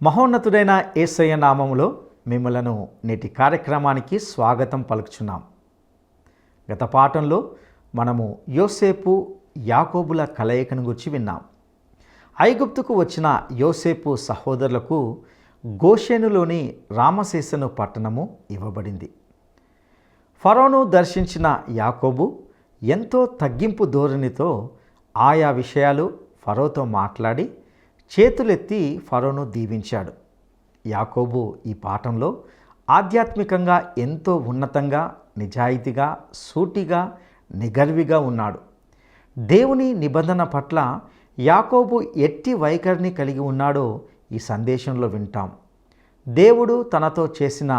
మహోన్నతుడైన యేసయ్య నామములో మిమ్మలను నేటి కార్యక్రమానికి స్వాగతం పలుకుచున్నాం. గత పాఠంలో మనము యోసేపు యాకోబుల కలయికను గురించి విన్నాం. ఐగుప్తుకు వచ్చిన యోసేపు సహోదరులకు గోషెనులోని రామసేసను పట్టణము ఇవ్వబడింది. ఫరోను దర్శించిన యాకోబు ఎంతో తగ్గింపు ధోరణితో ఆయా విషయాలు ఫరోతో మాట్లాడి చేతులెత్తి ఫరోను దీవించాడు. యాకోబు ఈ పాఠంలో ఆధ్యాత్మికంగా ఎంతో ఉన్నతంగా, నిజాయితీగా, సూటిగా, నిగర్విగా ఉన్నాడు. దేవుని నిబంధన పట్ల యాకోబు ఎట్టి వైఖరిని కలిగి ఉన్నాడో ఈ సందేశంలో వింటాం. దేవుడు తనతో చేసిన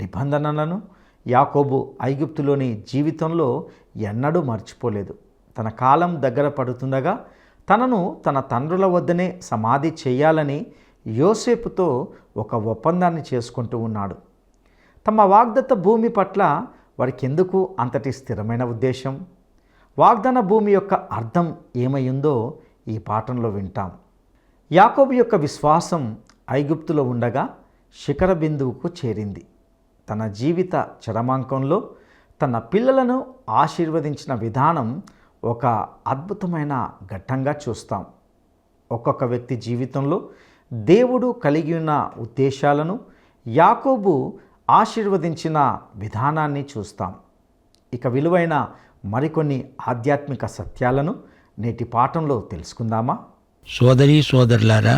నిబంధనలను యాకోబు ఐగుప్తులోని జీవితంలో ఎన్నడూ మర్చిపోలేదు. తన కాలం దగ్గర పడుతుండగా తనను తన తండ్రుల వద్దనే సమాధి చేయాలని యోసేపుతో ఒక ఒప్పందాన్ని చేసుకుంటూ ఉన్నాడు. తమ వాగ్దత్త భూమి పట్ల వారికి ఎందుకు అంతటి స్థిరమైన ఉద్దేశం? వాగ్దాన భూమి యొక్క అర్థం ఏమైందో ఈ పాఠంలో వింటాం. యాకోబు యొక్క విశ్వాసం ఐగుప్తులో ఉండగా శిఖర బిందువుకు చేరింది. తన జీవిత చరమాంకంలో తన పిల్లలను ఆశీర్వదించిన విధానం ఒక అద్భుతమైన ఘట్టంగా చూస్తాం. ఒక్కొక్క వ్యక్తి జీవితంలో దేవుడు కలిగి ఉన్న ఉద్దేశాలను, యాకోబు ఆశీర్వదించిన విధానాన్ని చూస్తాం. ఇక విలువైన మరికొన్ని ఆధ్యాత్మిక సత్యాలను నేటి పాఠంలో తెలుసుకుందామా? సోదరీ సోదరులారా,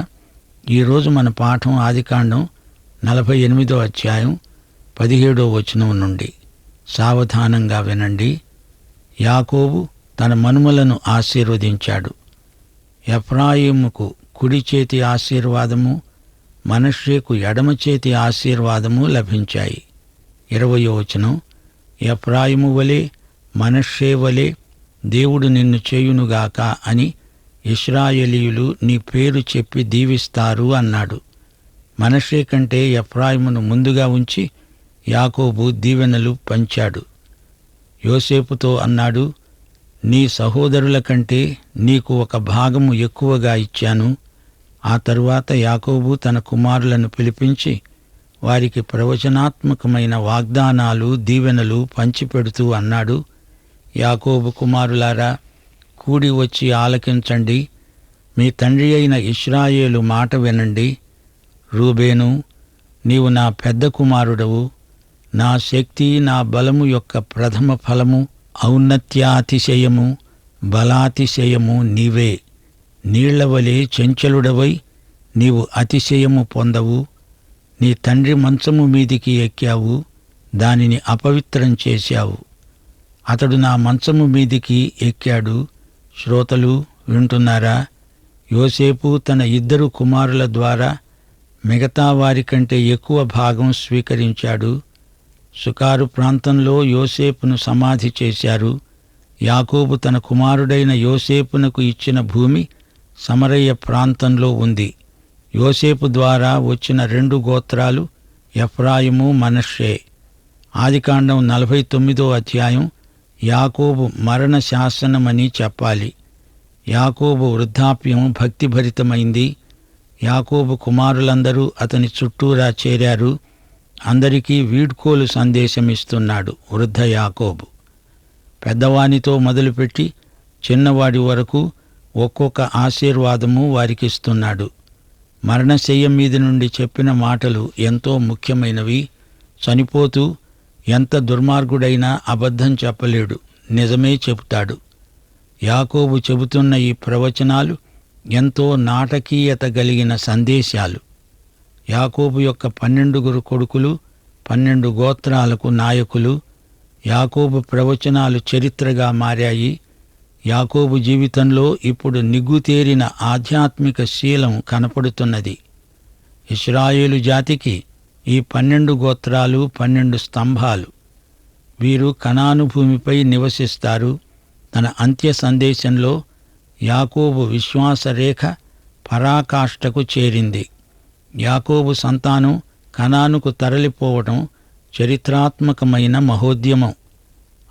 ఈరోజు మన పాఠం ఆదికాండం 48వ అధ్యాయం 17వ వచనం నుండి. సావధానంగా వినండి. యాకోబు తన మనుమలను ఆశీర్వదించాడు. ఎఫ్రాయిముకు కుడి చేతి ఆశీర్వాదము, మనష్షేకు ఎడమ చేతి ఆశీర్వాదము లభించాయి. 20వ వచనం, ఎఫ్రాయిము వలె మనష్షే వలె దేవుడు నిన్ను చేయునుగాక అని ఇశ్రాయేలీయులు నీ పేరు చెప్పి దీవిస్తారు అన్నాడు. మనష్షే కంటే ఎఫ్రాయిమును ముందుగా ఉంచి యాకోబు దీవెనలు పంచాడు. యోసేపుతో అన్నాడు, నీ సహోదరుల కంటే నీకు ఒక భాగము ఎక్కువగా ఇచ్చాను. ఆ తరువాత యాకోబు తన కుమారులను పిలిపించి వారికి ప్రవచనాత్మకమైన వాగ్దానాలు, దీవెనలు పంచిపెడుతూ అన్నాడు, యాకోబు కుమారులారా, కూడి వచ్చి ఆలకించండి. మీ తండ్రి అయిన ఇశ్రాయేలు మాట వినండి. రూబేను, నీవు నా పెద్ద కుమారుడవు. నా శక్తి, నా బలము యొక్క ప్రథమ ఫలము, ఔన్నత్యాతిశయము, బలాతిశయము నీవే. నీళ్లవలే చంచలుడవై నీవు అతిశయము పొందవు. నీ తండ్రి మంచము మీదికి ఎక్కావు, దానిని అపవిత్రం చేశావు. అతడు నా మంచము మీదికి ఎక్కాడు. శ్రోతలు వింటున్నారా? యోసేపు తన 2 కుమారుల ద్వారా మిగతా వారికంటే ఎక్కువ భాగం స్వీకరించాడు. సుకారు ప్రాంతంలో యోసేపును సమాధి చేశారు. యాకోబు తన కుమారుడైన యోసేపునకు ఇచ్చిన భూమి సమరయ్య ప్రాంతంలో ఉంది. యోసేపు ద్వారా వచ్చిన 2 గోత్రాలు ఎఫ్రాయిము, మనష్షే. ఆదికాండం 49వ అధ్యాయం యాకోబు మరణ శాసనమని చెప్పాలి. యాకోబు వృద్ధాప్యం భక్తిభరితమైంది. యాకోబు కుమారులందరూ అతని చుట్టూరా చేరారు. అందరికీ వీడ్కోలు సందేశమిస్తున్నాడు వృద్ధ యాకోబు. పెద్దవానితో మొదలుపెట్టి చిన్నవాడి వరకు ఒక్కొక్క ఆశీర్వాదము వారికిస్తున్నాడు. మరణశయ్య మీద నుండి చెప్పిన మాటలు ఎంతో ముఖ్యమైనవి. చనిపోతూ ఎంత దుర్మార్గుడైనా అబద్ధం చెప్పలేడు, నిజమే చెబుతాడు. యాకోబు చెబుతున్న ఈ ప్రవచనాలు ఎంతో నాటకీయత కలిగిన సందేశాలు. యాకోబు యొక్క 12 కొడుకులు 12 గోత్రాలకు నాయకులు. యాకోబు ప్రవచనాలు చరిత్రగా మారాయి. యాకోబు జీవితంలో ఇప్పుడు నిగ్గుతేరిన ఆధ్యాత్మిక శీలం కనపడుతున్నది. ఇశ్రాయేలు జాతికి ఈ 12 గోత్రాలు 12 స్తంభాలు. వీరు కనాను భూమిపై నివసిస్తారు. తన అంత్య సందేశంలో యాకోబు విశ్వాసరేఖ పరాకాష్ఠకు చేరింది. యాకోబు సంతానం కనానుకు తరలిపోవటం చరిత్రాత్మకమైన మహోద్యమం.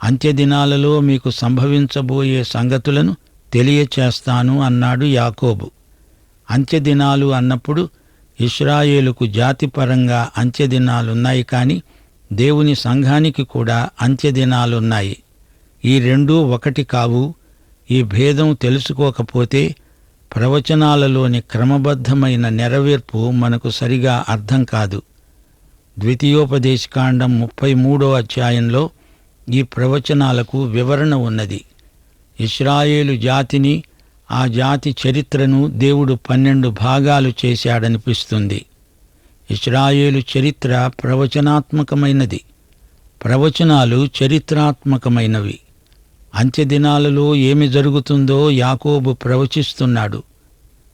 అంత్యదినాలలో మీకు సంభవించబోయే సంగతులను తెలియచేస్తాను అన్నాడు యాకోబు. అంత్యదినాలు అన్నప్పుడు ఇశ్రాయేలుకు జాతిపరంగా అంత్యదినాలున్నాయి, కాని దేవుని సంఘానికి కూడా అంత్యదినాలున్నాయి. ఈ రెండూ ఒకటి కావు. ఈ భేదం తెలుసుకోకపోతే ప్రవచనాలలోని క్రమబద్ధమైన నెరవేర్పు మనకు సరిగా అర్థం కాదు. ద్వితీయోపదేశకాండం 33వ అధ్యాయంలో ఈ ప్రవచనాలకు వివరణ ఉన్నది. ఇశ్రాయేలు జాతిని, ఆ జాతి చరిత్రను దేవుడు 12 భాగాలు చేశాడనిపిస్తుంది. ఇశ్రాయేలు చరిత్ర ప్రవచనాత్మకమైనది. ప్రవచనాలు చరిత్రాత్మకమైనవి. అంత్యదినాలలో ఏమి జరుగుతుందో యాకోబు ప్రవచిస్తున్నాడు.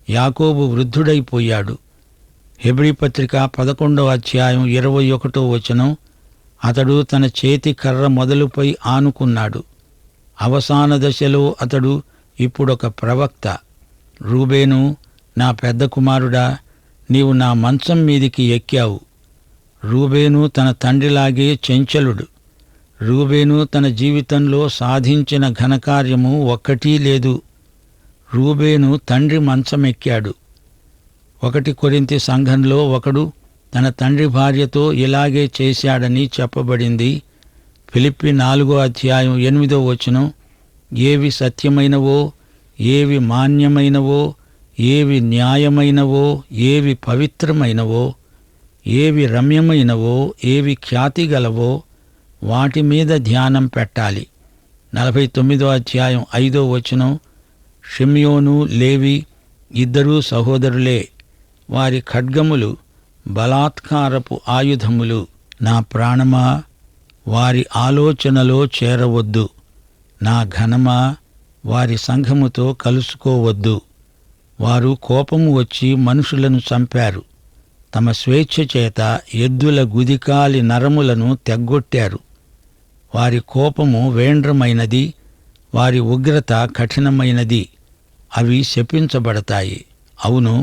యాకోబు వృద్ధుడైపోయాడు. హెబ్రీ పత్రిక 11వ అధ్యాయం 21వ వచనం, అతడు తన చేతి కర్ర మొదలుపై ఆనుకున్నాడు. అవసాన దశలో అతడు ఇప్పుడొక ప్రవక్త. రూబేను, నా పెద్ద కుమారుడా, నీవు నా మంచం మీదికి ఎక్కావు. రూబేను తన తండ్రిలాగే చెంచలుడు. రూబేను తన జీవితంలో సాధించిన ఘనకార్యము ఒక్కటీ లేదు. రూబేను తండ్రి మంచమెక్కాడు. 1 కొరింథీ సంఘంలో ఒకడు తన తండ్రి భార్యతో ఇలాగే చేశాడని చెప్పబడింది. ఫిలిప్పీ 4వ అధ్యాయం 8వ వచనం, ఏవి సత్యమైనవో, ఏవి మాన్యమైనవో, ఏవి న్యాయమైనవో, ఏవి పవిత్రమైనవో, ఏవి రమ్యమైనవో, ఏవి ఖ్యాతిగలవో వాటి మీద ధ్యానం పెట్టాలి. 49వ అధ్యాయం 5వ వచనం, షిమ్యోను, లేవి ఇద్దరూ సహోదరులే. వారి ఖడ్గములు బలాత్కారపు ఆయుధములు. నా ప్రాణమా, వారి ఆలోచనలో చేరవద్దు. నా ఘనమా, వారి సంఘముతో కలుసుకోవద్దు. వారు కోపము వచ్చి మనుషులను చంపారు. తమ స్వేచ్ఛ చేత ఎద్దుల గుదికాలి నరములను తెగ్గొట్టారు. వారి కోపము వేండ్రమైనది, వారి ఉగ్రత కఠినమైనది. అవి శపించబడతాయి. అవును,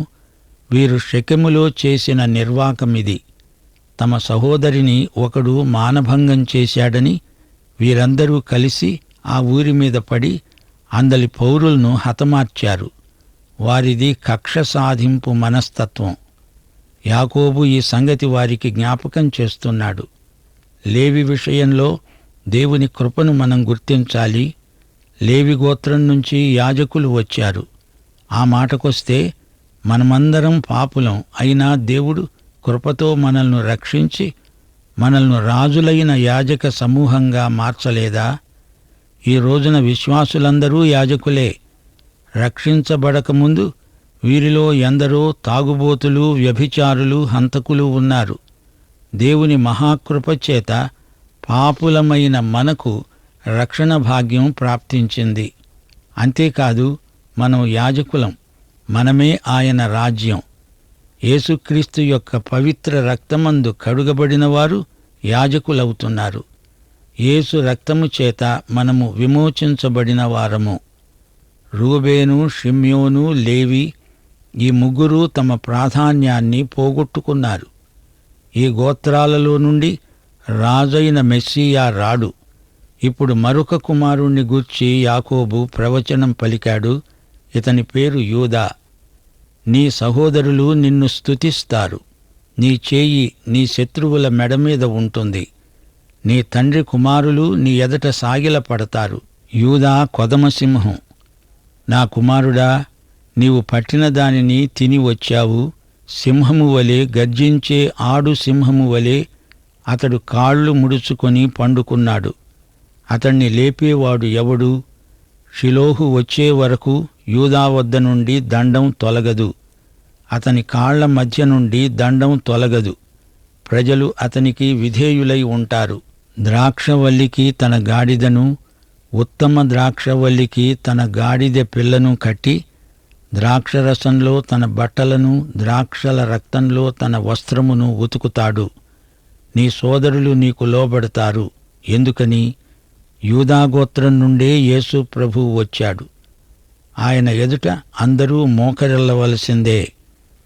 వీరు షెకెములో చేసిన నిర్వాకమిది. తమ సహోదరిని ఒకడు మానభంగం చేశాడని వీరందరూ కలిసి ఆ ఊరి మీద పడి అందలి పౌరులను హతమార్చారు. వారిది కక్ష సాధింపు మనస్తత్వం. యాకోబు ఈ సంగతి వారికి జ్ఞాపకం చేస్తున్నాడు. లేవి విషయంలో దేవుని కృపను మనం గుర్తించాలి. లేవి గోత్రం నుంచి యాజకులు వచ్చారు. ఆ మాటకొస్తే మనమందరం పాపులం. అయినా దేవుడు కృపతో మనల్ని రక్షించి మనల్ని రాజులైన యాజక సమూహంగా మార్చలేదా? ఈ రోజున విశ్వాసులందరూ యాజకులే. రక్షించబడకముందు వీరిలో ఎందరో తాగుబోతులు, వ్యభిచారులు, హంతకులు ఉన్నారు. దేవుని మహాకృపచేత పాపులమైన మనకు రక్షణ భాగ్యం ప్రాప్తించింది. అంతేకాదు, మనం యాజకులం. మనమే ఆయన రాజ్యం. యేసుక్రీస్తు యొక్క పవిత్ర రక్తమందు కడుగబడిన వారు యాజకులవుతున్నారు. యేసు రక్తము చేత మనము విమోచించబడిన వారము. రూబేను, షిమ్యోను, లేవి ఈ ముగ్గురు తమ ప్రాధాన్యాన్ని పోగొట్టుకున్నారు. ఈ గోత్రాలలో నుండి రాజైన మెస్సీయా రాడు. ఇప్పుడు మరొక కుమారుణ్ణి గూర్చి యాకోబు ప్రవచనం పలికాడు. ఇతని పేరు యూదా. నీ సహోదరులు నిన్ను స్తుతిస్తారు. నీ చేయి నీ శత్రువుల మెడ మీద ఉంటుంది. నీ తండ్రి కుమారులు నీ ఎదట సాగిలపడతారు. యూదా కొదమసింహం. నా కుమారుడా, నీవు పట్టిన దానిని తిని వచ్చావు. సింహము వలె, గర్జించే ఆడు సింహము వలె అతడు కాళ్ళు ముడుచుకొని పండుకున్నాడు. అతణ్ణి లేపేవాడు ఎవడు? షిలోహు వచ్చే వరకు యూదా వద్ద నుండి దండం తొలగదు. అతని కాళ్ల మధ్య నుండి దండం తొలగదు. ప్రజలు అతనికి విధేయులై ఉంటారు. ద్రాక్షవల్లికి తన గాడిదను, ఉత్తమ ద్రాక్షవల్లికి తన గాడిద పిల్లను కట్టి, ద్రాక్షరసంలో తన బట్టలను, ద్రాక్షల రక్తంలో తన వస్త్రమును ఉతుకుతాడు. నీ సోదరులు నీకు లోబడతారు. ఎందుకని? యూదాగోత్రం నుండే యేసు ప్రభువు వచ్చాడు. ఆయన ఎదుట అందరూ మోకరిల్లవలసిందే.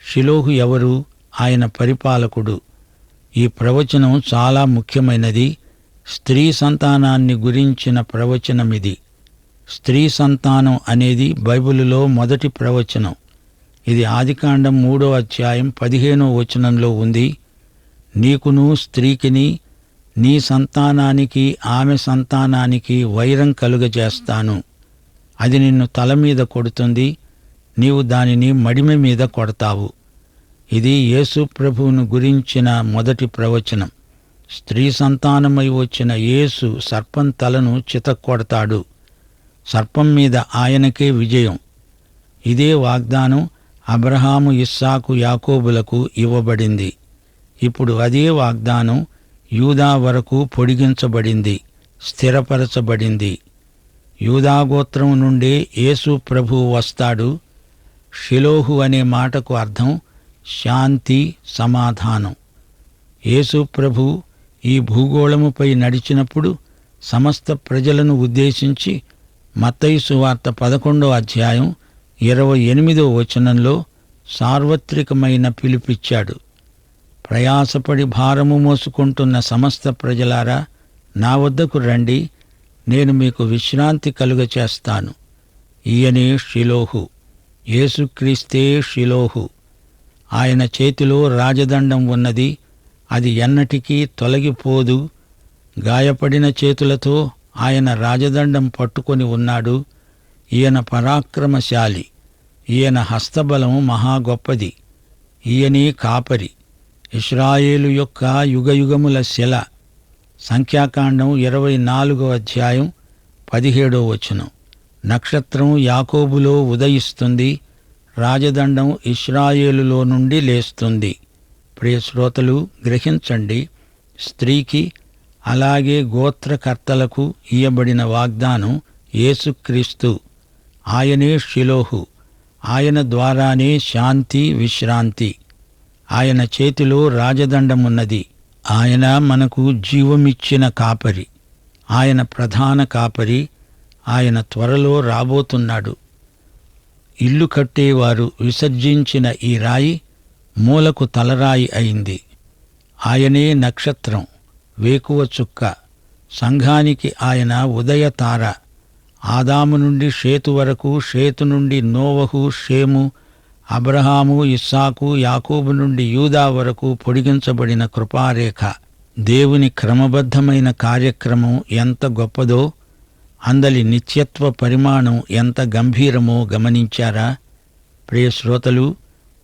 షిలోహు ఎవరు? ఆయన పరిపాలకుడు. ఈ ప్రవచనం చాలా ముఖ్యమైనది. స్త్రీ సంతానాన్ని గురించిన ప్రవచనమిది. స్త్రీ సంతానం అనేది బైబిలులో మొదటి ప్రవచనం. ఇది ఆదికాండం 3వ అధ్యాయం 15వ వచనంలో ఉంది. నీకును స్త్రీకిని నీ సంతానానికి ఆమె సంతానానికి వైరం కలుగజేస్తాను. అది నిన్ను తల మీద కొడుతుంది, నీవు దానిని మడిమె మీద కొడతావు. ఇది యేసు ప్రభువును గురించిన మొదటి ప్రవచనం. స్త్రీ సంతానమై వచ్చిన యేసు సర్పం తలను చితక్కొడతాడు. సర్పం మీద ఆయనకే విజయం. ఇదే వాగ్దానం అబ్రహాము, ఇస్సాకు, యాకోబులకు ఇవ్వబడింది. ఇప్పుడు అదే వాగ్దానం యూదా వరకు పొడిగించబడింది, స్థిరపరచబడింది. యూదాగోత్రం నుండే యేసు ప్రభువు వస్తాడు. షిలోహు అనే మాటకు అర్థం శాంతి, సమాధానం. యేసు ప్రభు ఈ భూగోళముపై నడిచినప్పుడు సమస్త ప్రజలను ఉద్దేశించి మత్తయి సువార్త 11వ అధ్యాయం 28వ వచనంలో సార్వత్రికమైన పిలుపిచ్చాడు. ప్రయాసపడి భారము మోసుకుంటున్న సమస్త ప్రజలారా, నా వద్దకు రండి, నేను మీకు విశ్రాంతి కలుగచేస్తాను. ఈయనే షిలోహు. యేసుక్రీస్తే షిలోహు. ఆయన చేతిలో రాజదండం ఉన్నది, అది ఎన్నటికీ తొలగిపోదు. గాయపడిన చేతులతో ఆయన రాజదండం పట్టుకొని ఉన్నాడు. ఈయన పరాక్రమశాలి. ఈయన హస్తబలం మహా గొప్పది. ఈయనే కాపరి, ఇశ్రాయేలు యొక్క యుగయుగముల శిల. సంఖ్యాకాండం 24వ అధ్యాయం 17వ వచనం. నక్షత్రం యాకోబులో ఉదయిస్తుంది, రాజదండం ఇశ్రాయేలులో నుండి లేస్తుంది. ప్రియ శ్రోతలు, గ్రహించండి, స్త్రీకి అలాగే గోత్రకర్తలకు ఇయ్యబడిన వాగ్దానం యేసుక్రీస్తు. ఆయనే షిలోహు. ఆయన ద్వారానే శాంతి, విశ్రాంతి. ఆయన చేతిలో రాజదండమున్నది. ఆయన మనకు జీవమిచ్చిన కాపరి. ఆయన ప్రధాన కాపరి. ఆయన త్వరలో రాబోతున్నాడు. ఇల్లు కట్టేవారు విసర్జించిన ఈ రాయి మూలకు తలరాయి అయింది. ఆయనే నక్షత్రం, వేకువ చుక్క. సంఘానికి ఆయన ఉదయతార. ఆదాము నుండి షేతు వరకు, షేతు నుండి నోవహు, షేము, అబ్రహాము, ఇస్సాకు, యాకోబు నుండి యూదా వరకు పొడిగించబడిన కృపారేఖ. దేవుని క్రమబద్ధమైన కార్యక్రమం ఎంత గొప్పదో, అందలి నిత్యత్వ పరిమాణం ఎంత గంభీరమో గమనించారా? ప్రియ శ్రోతలు,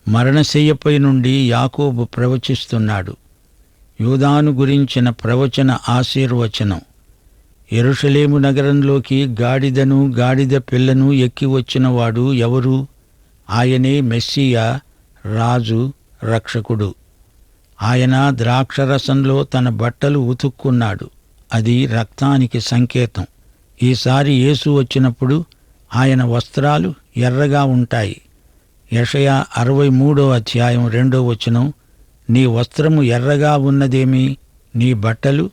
మరణశయ్యపై నుండి యాకోబు ప్రవచిస్తున్నాడు. యూదాను గురించిన ప్రవచన ఆశీర్వచనం. యెరూషలేము నగరంలోకి గాడిదను, గాడిద పిల్లను ఎక్కి వచ్చినవాడు ఎవరు? ఆయనే మెస్సియా, రాజు, రక్షకుడు. ఆయన ద్రాక్షరసంలో తన బట్టలు ఉతుక్కున్నాడు. అది రక్తానికి సంకేతం. ఈసారి యేసు వచ్చినప్పుడు ఆయన వస్త్రాలు ఎర్రగా ఉంటాయి. యెషయా 63వ అధ్యాయం 2వ వచనం. నీ వస్త్రము ఎర్రగా ఉన్నదేమి? నీ బట్టలు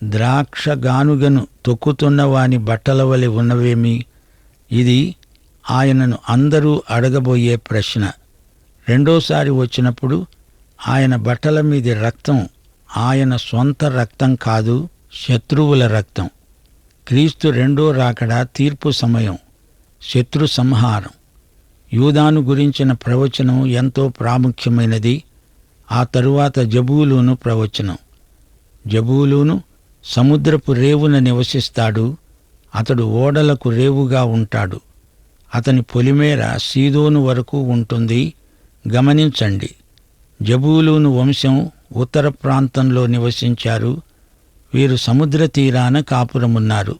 ద్రాక్ష గానుగను తొక్కుతున్న వాని బట్టల వలె ఉన్నవేమి? ఇది ఆయనను అందరూ అడగబోయే ప్రశ్న. రెండోసారి వచ్చినప్పుడు ఆయన బట్టల మీది రక్తం ఆయన సొంత రక్తం కాదు, శత్రువుల రక్తం. క్రీస్తు రెండో రాకడ తీర్పు సమయం, శత్రు సంహారం. యూదాను గురించిన ప్రవచనం ఎంతో ప్రాముఖ్యమైనది. ఆ తరువాత జబూలూను ప్రవచనం. జబూలూను సముద్రపు రేవున నివసిస్తాడు. అతడు ఓడలకు రేవుగా ఉంటాడు. అతని పొలిమేర సీదోను వరకు ఉంటుంది. గమనించండి, జబూలూను వంశం ఉత్తర ప్రాంతంలో నివసించారు. వీరు సముద్ర తీరాన కాపురమున్నారు.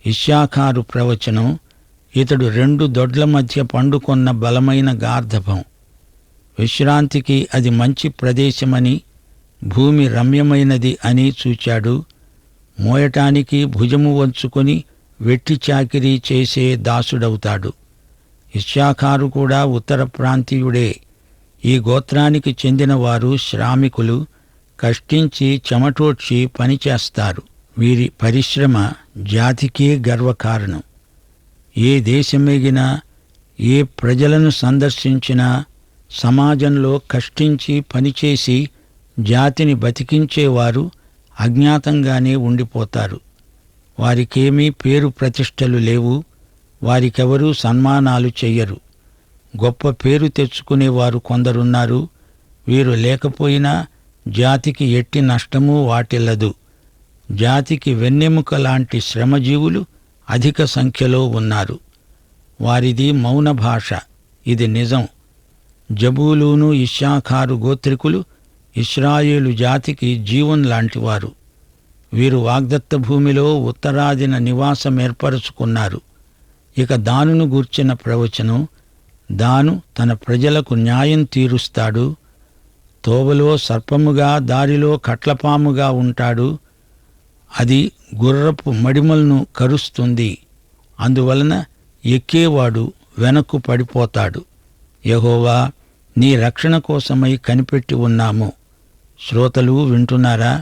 ఇశ్శాఖారు ప్రవచనం. ఇతడు 2 దొడ్ల మధ్య పండుకొన్న బలమైన గార్ధభం. విశ్రాంతికి అది మంచి ప్రదేశమని, భూమి రమ్యమైనది అని చూచాడు. మోయటానికి భుజము వంచుకొని వెట్టి చాకిరీ చేసే దాసుడవుతాడు. ఇశ్శాఖారు కూడా ఉత్తర ప్రాంతీయుడే. ఈ గోత్రానికి చెందిన వారు శ్రామికులు, కష్టించి చెమటోడ్చి పనిచేస్తారు. వీరి పరిశ్రమ జాతికే గర్వకారణం. ఏ దేశమెగినా, ఏ ప్రజలను సందర్శించినా సమాజంలో కష్టించి పనిచేసి జాతిని బతికించేవారు అజ్ఞాతంగానే ఉండిపోతారు. వారికేమీ పేరు ప్రతిష్టలు లేవు. వారికెవరూ సన్మానాలు చెయ్యరు. గొప్ప పేరు తెచ్చుకునేవారు కొందరున్నారు. వీరు లేకపోయినా జాతికి ఎట్టి నష్టమూ వాటిల్లదు. జాతికి వెన్నెముక లాంటి శ్రమజీవులు అధిక సంఖ్యలో ఉన్నారు. వారిది మౌన భాష. ఇది నిజం. జబూలూను, ఇశ్శాఖారు గోత్రికులు ఇశ్రాయేలు జాతికి జీవం లాంటివారు. వీరు వాగ్దత్త భూమిలో ఉత్తరాదిన నివాసమేర్పరచుకున్నారు. ఇక దానును గూర్చిన ప్రవచనం. దాను తన ప్రజలకు న్యాయం తీరుస్తాడు. తోవలో సర్పముగా, దారిలో కట్లపాముగా ఉంటాడు. అది గుర్రపు మడిమలను కరుస్తుంది. అందువలన ఎక్కేవాడు వెనక్కు పడిపోతాడు. యెహోవా, నీ రక్షణ కోసమై కనిపెట్టి ఉన్నాము. శ్రోతలు వింటున్నారా?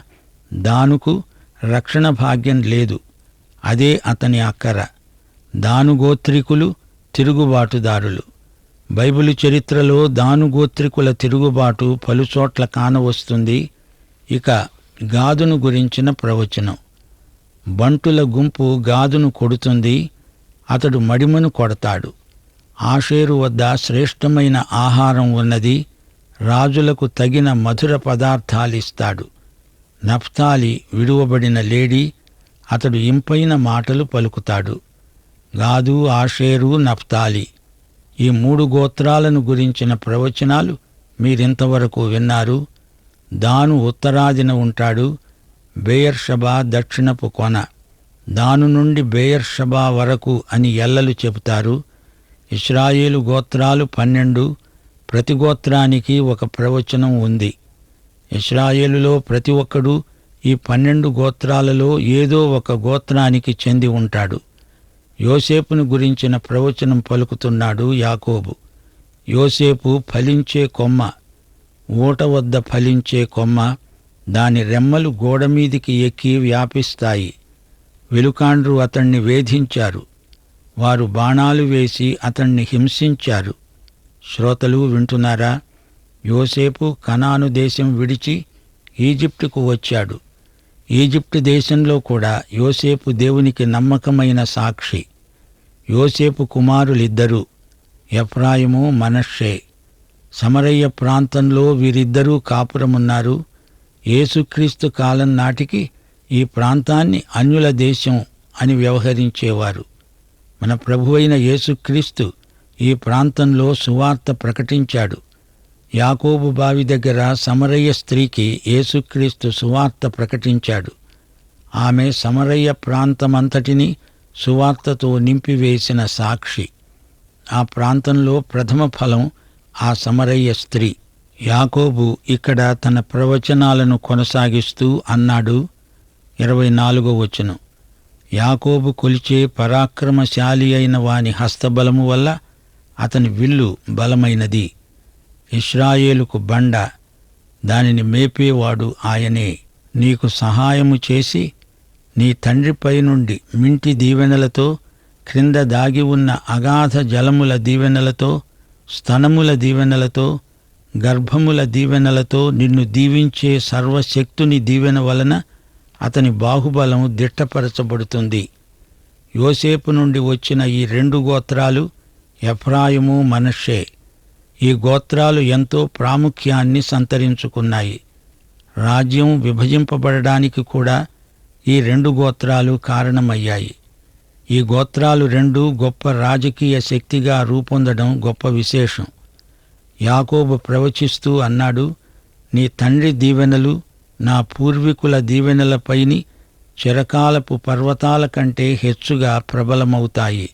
దానుకు రక్షణ భాగ్యం లేదు. అదే అతని అక్కర. దాను గోత్రికులు తిరుగుబాటుదారులు. బైబిలు చరిత్రలో దాను గోత్రికుల తిరుగుబాటు పలుచోట్ల కానవస్తుంది. ఇక గాదును గురించిన ప్రవచనం. బంటుల గుంపు గాదును కొడుతుంది. అతడు మడిమను కొడతాడు. ఆషేరు వద్ద శ్రేష్టమైన ఆహారం ఉన్నది. రాజులకు తగిన మధుర పదార్థాలిస్తాడు. నఫ్తాలి విడువబడిన లేడి. అతడు ఇంపైన మాటలు పలుకుతాడు. గాదు, ఆషేరు, నఫ్తాలి ఈ 3 గోత్రాలను గురించిన ప్రవచనాలు మీరింతవరకు విన్నారు. దాను ఉత్తరాదిన ఉంటాడు. బెయర్షబా దక్షిణపు కొన. దాను నుండి బెయర్షబా వరకు అని ఎల్లలు చెబుతారు. ఇశ్రాయేలు గోత్రాలు 12. ప్రతి గోత్రానికి ఒక ప్రవచనం ఉంది. ఇశ్రాయేలులో ప్రతి ఒక్కడూ ఈ 12 గోత్రాలలో ఏదో ఒక గోత్రానికి చెంది ఉంటాడు. యోసేపును గురించిన ప్రవచనం పలుకుతున్నాడు యాకోబు. యోసేపు ఫలించే కొమ్మ, ఊట వద్ద ఫలించే కొమ్మ. దాని రెమ్మలు గోడమీదికి ఎక్కి వ్యాపిస్తాయి. వెలుకాండ్రు అతణ్ణి వేధించారు. వారు బాణాలు వేసి అతణ్ణి హింసించారు. శ్రోతలు వింటున్నారా? యోసేపు కనాను దేశం విడిచి ఈజిప్టుకు వచ్చాడు. ఈజిప్టు దేశంలో కూడా యోసేపు దేవునికి నమ్మకమైన సాక్షి. యోసేపు కుమారులిద్దరూ ఎఫ్రాయిము, మనష్షే. సమరయ్య ప్రాంతంలో వీరిద్దరూ కాపురమున్నారు. యేసుక్రీస్తు కాలం నాటికి ఈ ప్రాంతాన్ని అన్యుల దేశం అని వ్యవహరించేవారు. మన ప్రభువైన యేసుక్రీస్తు ఈ ప్రాంతంలో సువార్త ప్రకటించాడు. యాకోబు బావి దగ్గర సమరయ్య స్త్రీకి యేసుక్రీస్తు సువార్త ప్రకటించాడు. ఆమె సమరయ్య ప్రాంతమంతటినీ సువార్తతో నింపివేసిన సాక్షి. ఆ ప్రాంతంలో ప్రథమ ఫలం ఆ సమరయ్య స్త్రీ. యాకోబు ఇక్కడ తన ప్రవచనాలను కొనసాగిస్తూ అన్నాడు. 24వ వచనం. యాకోబు కొలిచే పరాక్రమశాలి అయిన వాని హస్తబలము వల్ల అతని విల్లు బలమైనది. ఇశ్రాయేలుకు బండ, దానిని మేపేవాడు ఆయనే. నీకు సహాయము చేసి నీ తండ్రిపై నుండి మింటి దీవెనలతో, క్రింద దాగి ఉన్న అగాధ జలముల దీవెనలతో, స్తనముల దీవెనలతో, గర్భముల దీవెనలతో నిన్ను దీవించే సర్వశక్తుని దీవెన వలన అతని బాహుబలం దిట్టపరచబడుతుంది. యోసేపు నుండి వచ్చిన ఈ 2 గోత్రాలు ఎఫ్రాయిము, మనష్షే. ఈ గోత్రాలు ఎంతో ప్రాముఖ్యాన్ని సంతరించుకున్నాయి. రాజ్యం విభజింపబడడానికి కూడా ఈ 2 గోత్రాలు కారణమయ్యాయి. ఈ గోత్రాలు 2 గొప్ప రాజకీయ శక్తిగా రూపొందడం గొప్ప విశేషం. యాకోబు ప్రవచిస్తూ అన్నాడు, నీ తండ్రి దీవెనలు నా పూర్వీకుల దీవెనలపైని చిరకాలపు పర్వతాల కంటే హెచ్చుగా ప్రబలమవుతాయి.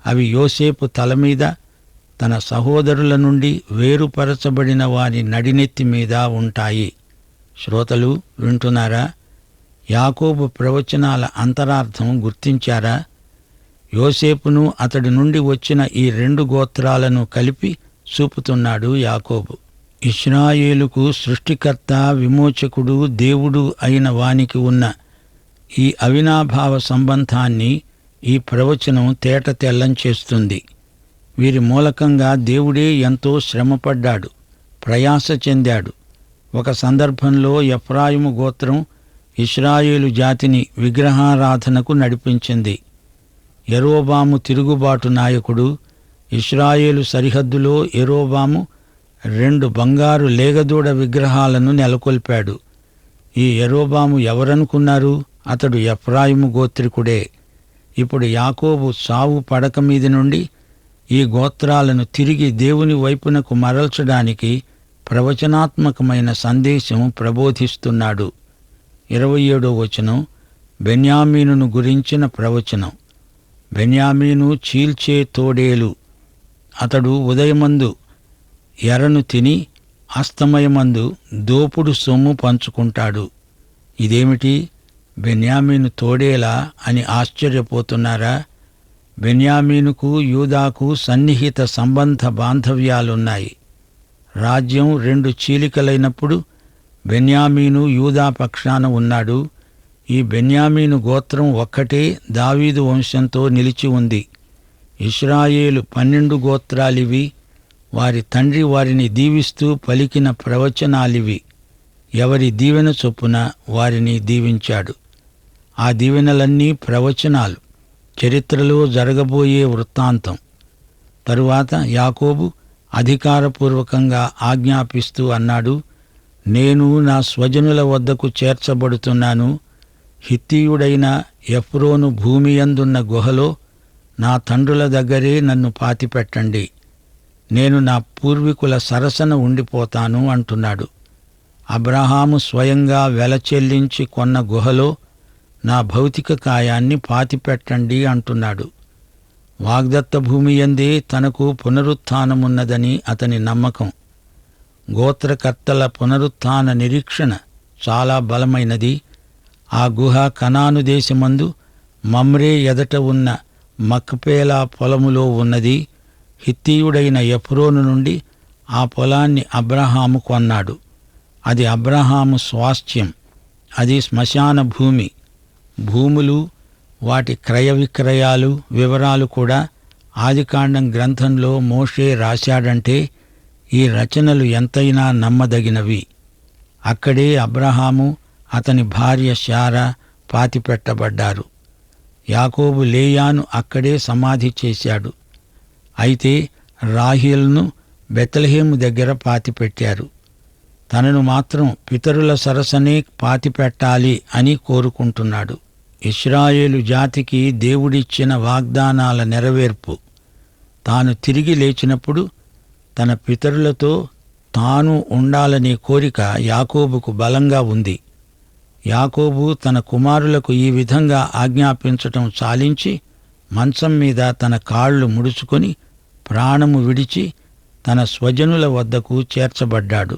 అవి యోసేపు తల మీద, తన సహోదరుల నుండి వేరుపరచబడిన వారి నడినెత్తి మీద ఉంటాయి. శ్రోతలు వింటున్నారా? యాకోబు ప్రవచనాల అంతరార్థం గుర్తించారా? యోసేపును అతడి నుండి వచ్చిన ఈ 2 గోత్రాలను కలిపి చూపుతున్నాడు యాకోబు. ఇశ్రాయేలుకు సృష్టికర్త, విమోచకుడు, దేవుడు అయిన వానికి ఉన్న ఈ అవినాభావ సంబంధాన్ని ఈ ప్రవచనం తేట తెల్లం చేస్తుంది. వీరి మూలకంగా దేవుడే ఎంతో శ్రమపడ్డాడు, ప్రయాస చెందాడు. ఒక సందర్భంలో ఎఫ్రాయిము గోత్రం ఇశ్రాయేలు జాతిని విగ్రహారాధనకు నడిపించింది. యరొబాము తిరుగుబాటు నాయకుడు ఇశ్రాయేలు సరిహద్దులో యరొబాము 2 బంగారు లేగదూడ విగ్రహాలను నెలకొల్పాడు. ఈ యరొబాము ఎవరనుకున్నారు? అతడు ఎఫ్రాయిము గోత్రికుడే. ఇప్పుడు యాకోబు సావు పడక మీది నుండి ఈ గోత్రాలను తిరిగి దేవుని వైపునకు మరల్చడానికి ప్రవచనాత్మకమైన సందేశం ప్రబోధిస్తున్నాడు. 27వ వచనం బెన్యామీనును గురించిన ప్రవచనం. బెన్యామీను చీల్చే తోడేలు. అతడు ఉదయమందు ఎరను తిని అస్తమయమందు దోపుడు సొమ్ము పంచుకుంటాడు. ఇదేమిటి, బెన్యామీను తోడేలా అని ఆశ్చర్యపోతున్నారా? బెన్యామీనుకు యూదాకు సన్నిహిత సంబంధ బాంధవ్యాలున్నాయి. రాజ్యం 2 చీలికలైనప్పుడు బెన్యామీను యూదా పక్షాన ఉన్నాడు. ఈ బెన్యామీను గోత్రం ఒక్కటే దావీదు వంశంతో నిలిచి ఉంది. ఇశ్రాయేలు 12 గోత్రాలివి. వారి తండ్రి వారిని దీవిస్తూ పలికిన ప్రవచనాలివి. ఎవరి దీవెన చొప్పున వారిని దీవించాడు. ఆ దీవెనలన్నీ ప్రవచనాలు, చరిత్రలో జరగబోయే వృత్తాంతం. తరువాత యాకోబు అధికారపూర్వకంగా ఆజ్ఞాపిస్తూ అన్నాడు, నేను నా స్వజనుల వద్దకు చేర్చబడుతున్నాను. హిత్తీయుడైన ఎఫ్రోను భూమియందున్న గుహలో నా తండ్రుల దగ్గరే నన్ను పాతిపెట్టండి. నేను నా పూర్వీకుల సరసన ఉండిపోతాను అంటున్నాడు. అబ్రహాము స్వయంగా వెల చెల్లించి కొన్న గుహలో నా భౌతిక కాయాన్ని పాతిపెట్టండి అంటున్నాడు. వాగ్దత్త భూమియందే తనకు పునరుత్థానమున్నదని అతని నమ్మకం. గోత్రకర్తల పునరుత్థాన నిరీక్షణ చాలా బలమైనది. ఆ గుహ కనాను దేశమందు మమ్రే ఎదట ఉన్న మక్పేలా పొలములో ఉన్నది. హిత్తీయుడైన ఎఫ్రోను నుండి ఆ పొలాన్ని అబ్రహాము కొన్నాడు. అది అబ్రహాము స్వాస్థ్యం. అది శ్మశాన భూమి. భూములు, వాటి క్రయ విక్రయాలు వివరాలు కూడా ఆదికాండం గ్రంథంలో మోషే రాశాడంటే ఈ రచనలు ఎంతైనా నమ్మదగినవి. అక్కడే అబ్రహాము, అతని భార్య శారా పాతిపెట్టబడ్డారు. యాకోబు లేయాను అక్కడే సమాధి చేశాడు. అయితే రాహేలును బెత్లెహేము దగ్గర పాతిపెట్టారు. తనను మాత్రం పితరుల సరసనే పాతిపెట్టాలి అని కోరుకుంటున్నాడు. ఇశ్రాయేలు జాతికి దేవుడిచ్చిన వాగ్దానాల నెరవేర్పు. తాను తిరిగి లేచినప్పుడు తన పితరులతో తాను ఉండాలనే కోరిక యాకోబుకు బలంగా ఉంది. యాకోబు తన కుమారులకు ఈ విధంగా ఆజ్ఞాపించటం చాలించి మంచం మీద తన కాళ్ళు ముడుచుకొని ప్రాణము విడిచి తన స్వజనుల వద్దకు చేర్చబడ్డాడు.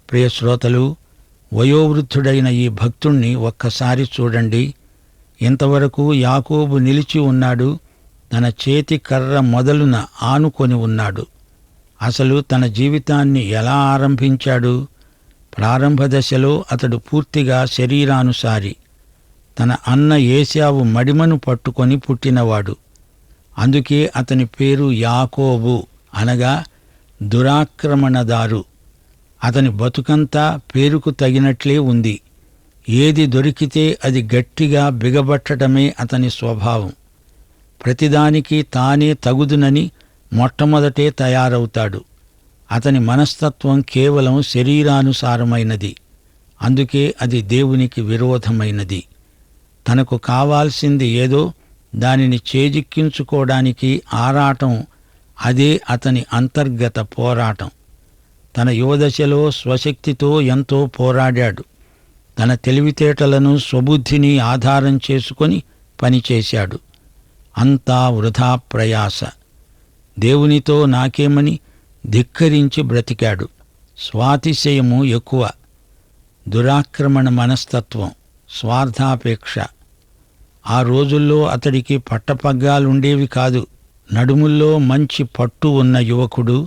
ప్రియశ్రోతలు, వయోవృద్ధుడైన ఈ భక్తుణ్ణి ఒక్కసారి చూడండి. ఇంతవరకు యాకోబు నిలిచి ఉన్నాడు. తన చేతి కర్ర మొదలున ఆనుకొని ఉన్నాడు. అసలు తన జీవితాన్ని ఎలా ఆరంభించాడు? ప్రారంభ దశలో అతడు పూర్తిగా శరీరానుసారి. తన అన్న ఏశావు మడిమను పట్టుకొని పుట్టినవాడు. అందుకే అతని పేరు యాకోబు, అనగా దురాక్రమణదారు. అతని బతుకంతా పేరుకు తగినట్లే ఉంది. ఏది దొరికితే అది గట్టిగా బిగబట్టడమే అతని స్వభావం. ప్రతిదానికి తానే తగుదునని మొట్టమొదటే తయారవుతాడు. అతని మనస్తత్వం కేవలం శరీరానుసారమైనది. అందుకే అది దేవునికి విరోధమైనది. తనకు కావాల్సింది ఏదో దానిని చేజిక్కించుకోవడానికి ఆరాటం, అదే అతని అంతర్గత పోరాటం. తన యువదశలో స్వశక్తితో ఎంతో పోరాడాడు. తన తెలివితేటలను స్వబుద్ధిని ఆధారం చేసుకొని పనిచేశాడు. అంతా వృధా ప్రయాస. దేవునితో నాకేమని ధిక్కరించి బ్రతికాడు. స్వాతిశయము ఎక్కువ, దురాక్రమణ మనస్తత్వం, స్వార్థాపేక్ష. ఆ రోజుల్లో అతడికి పట్టపగ్గాలుండేవి కాదు. నడుముల్లో మంచి పట్టు ఉన్న యువకుడు.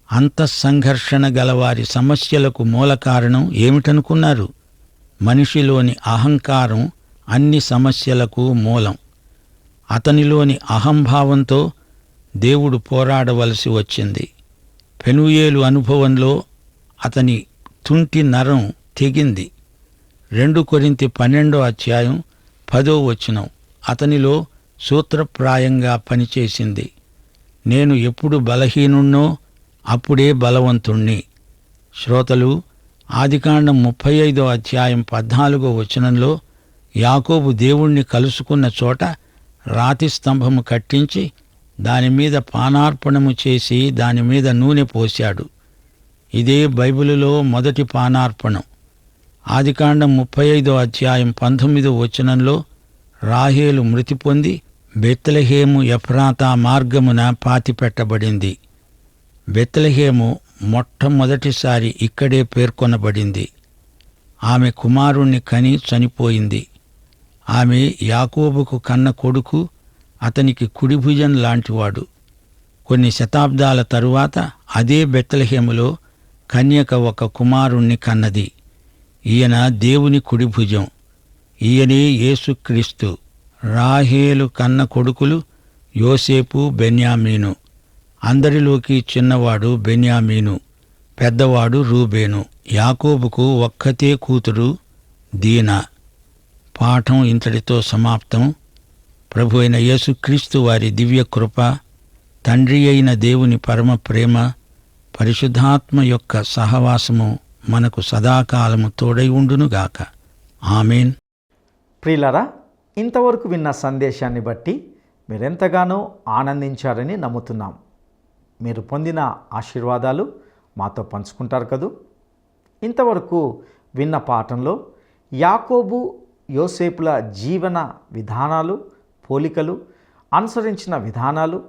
అంతఃసంఘర్షణ గలవారి సమస్యలకు మూల కారణం ఏమిటనుకున్నారు? మనిషిలోని అహంకారం అన్ని సమస్యలకు మూలం. అతనిలోని అహంభావంతో దేవుడు పోరాడవలసి వచ్చింది. పెనూయేలు అనుభవంలో అతని తుంటి నరం తెగింది. 2 కొరింథీ 12:10 అతనిలో సూత్రప్రాయంగా పనిచేసింది. నేను ఎప్పుడు బలహీనుణ్ణో అప్పుడే బలవంతుణ్ణి. శ్రోతలు, ఆదికాండం 35 అధ్యాయం 14 వచనంలో యాకోబు దేవుణ్ణి కలుసుకున్న చోట రాతి స్తంభము కట్టించి దానిమీద పానార్పణము చేసి దానిమీద నూనె పోశాడు. ఇదే బైబిలులో మొదటి పానార్పణం. ఆదికాండం 35 అధ్యాయం 19 వచనంలో రాహేలు మృతి పొంది బెత్లెహేము ఎఫ్రాతా మార్గమున పాతిపెట్టబడింది. బెత్లెహేము మొట్టమొదటిసారి ఇక్కడే పేర్కొనబడింది. ఆమె కుమారుణ్ణి కని చనిపోయింది. ఆమె యాకోబుకు కన్న కొడుకు, అతనికి కుడిభుజం లాంటివాడు. కొన్ని శతాబ్దాల తరువాత అదే బెత్లెహేములో కన్యక ఒక కుమారుణ్ణి కన్నది. ఈయన దేవుని కుడిభుజం. ఈయనే యేసుక్రీస్తు. రాహేలు కన్న కొడుకులు యోసేపు, బెన్యామీను. అందరిలోకి చిన్నవాడు బెన్యామీను, పెద్దవాడు రూబేను. యాకోబుకు ఒక్కతే కూతురు దీనా. పాఠం ఇంతటితో సమాప్తం. ప్రభు అయిన యేసుక్రీస్తు వారి దివ్య కృప, తండ్రి అయిన దేవుని పరమ ప్రేమ, పరిశుద్ధాత్మ యొక్క సహవాసము మనకు సదాకాలము తోడై ఉండునుగాక. ఆమేన్. ప్రియులారా, ఇంతవరకు విన్న సందేశాన్ని బట్టి మీరెంతగానో ఆనందించారని నమ్ముతున్నాం. మీరు పొందిన ఆశీర్వాదాలు మాతో పంచుకుంటారు కదూ. ఇంతవరకు విన్న పాఠంలో యాకోబు, యోసేపుల జీవన విధానాలు, పోలికలు, అనుసరించిన విధానాలు,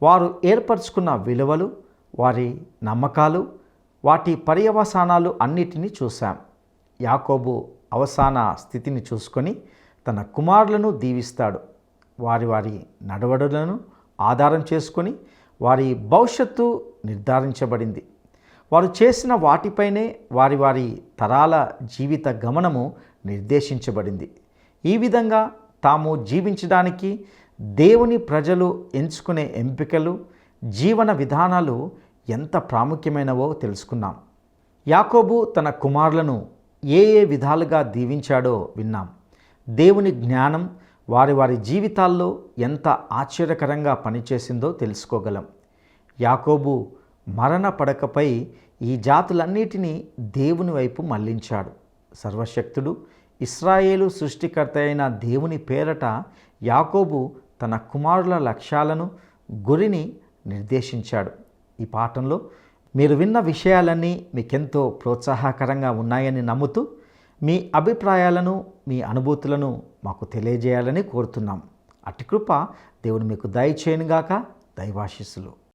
వారు ఏర్పరచుకున్న విలువలు, వారి నమ్మకాలు, వాటి పర్యవసానాలు అన్నిటినీ చూశాం. యాకోబు అవసాన స్థితిని చూసుకొని తన కుమారులను దీవిస్తాడు. వారి వారి నడవడులను ఆధారం చేసుకొని వారి భవిష్యత్తు నిర్ధారించబడింది. వారు చేసిన వాటిపైనే వారి వారి తరాల జీవిత గమనము నిర్దేశించబడింది. ఈ విధంగా తాము జీవించడానికి దేవుని ప్రజలు ఎంచుకునే ఎంపికలు, జీవన విధానాలు ఎంత ప్రాముఖ్యమైనవో తెలుసుకున్నాం. యాకోబు తన కుమారులను ఏ విధాలుగా దీవించాడో విన్నాం. దేవుని జ్ఞానం వారి వారి జీవితాల్లో ఎంత ఆశ్చర్యకరంగా పనిచేసిందో తెలుసుకోగలం. యాకోబు మరణ పడకపై ఈ జాతులన్నిటినీ దేవుని వైపు మళ్లించాడు. సర్వశక్తుడు, ఇశ్రాయేలు సృష్టికర్త అయిన దేవుని పేరట యాకోబు తన కుమారుల లక్ష్యాలను, గురిని నిర్దేశించాడు. ఈ పాఠంలో మీరు విన్న విషయాలన్నీ మీకెంతో ప్రోత్సాహకరంగా ఉన్నాయని నమ్ముతూ మీ అభిప్రాయాలను, మీ అనుభూతులను మాకు తెలియజేయాలని కోరుతున్నాం. అట్టి కృప దేవుడు మీకు దయచేయునుగాక. దైవాశీస్సులు.